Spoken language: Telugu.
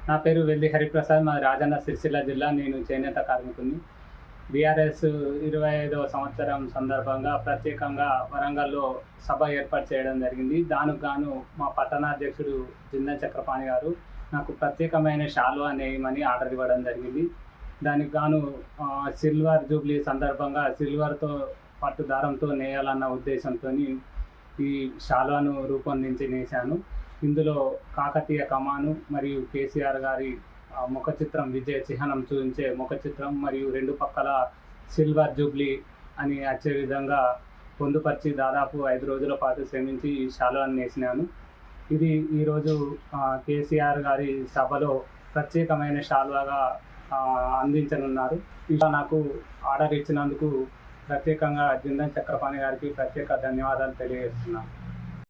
నా పేరు వెల్లి హరిప్రసాద్. మాది రాజన్న సిరిసిల్ల జిల్లా. నేను చేనేత కార్మికుడిని. బీఆర్ఎస్ 25వ సంవత్సరం సందర్భంగా ప్రత్యేకంగా వరంగల్లో సభ ఏర్పాటు చేయడం జరిగింది. దానికి గాను మా పట్టణాధ్యక్షుడు జిందన్ చక్రపాణి గారు నాకు ప్రత్యేకమైన శాలువా నేయమని ఆర్డర్ ఇవ్వడం జరిగింది. దానికి గాను సిల్వర్ జూబ్లీ సందర్భంగా సిల్వర్తో పట్టు దారంతో నేయాలన్న ఉద్దేశంతో ఈ శాలువాను రూపొందించి నేశాను. ఇందులో కాకతీయ కమాను మరియు కేసీఆర్ గారి ముఖ చిత్రం, విజయ చిహ్నం చూపించే ముఖ చిత్రం మరియు రెండు పక్కల సిల్వర్ జూబ్లీ అని వచ్చే విధంగా పొందుపరిచి దాదాపు 5 రోజుల పాటు శ్రమించి ఈ శాలువాను నేసినాను. ఇది ఈరోజు కేసీఆర్ గారి సభలో ప్రత్యేకమైన శాలువాగా అందించనున్నారు. ఇలా నాకు ఆర్డర్ ఇచ్చినందుకు ప్రత్యేకంగా జిందన్ చక్రపాణి గారికి ప్రత్యేక ధన్యవాదాలు తెలియజేస్తున్నాను.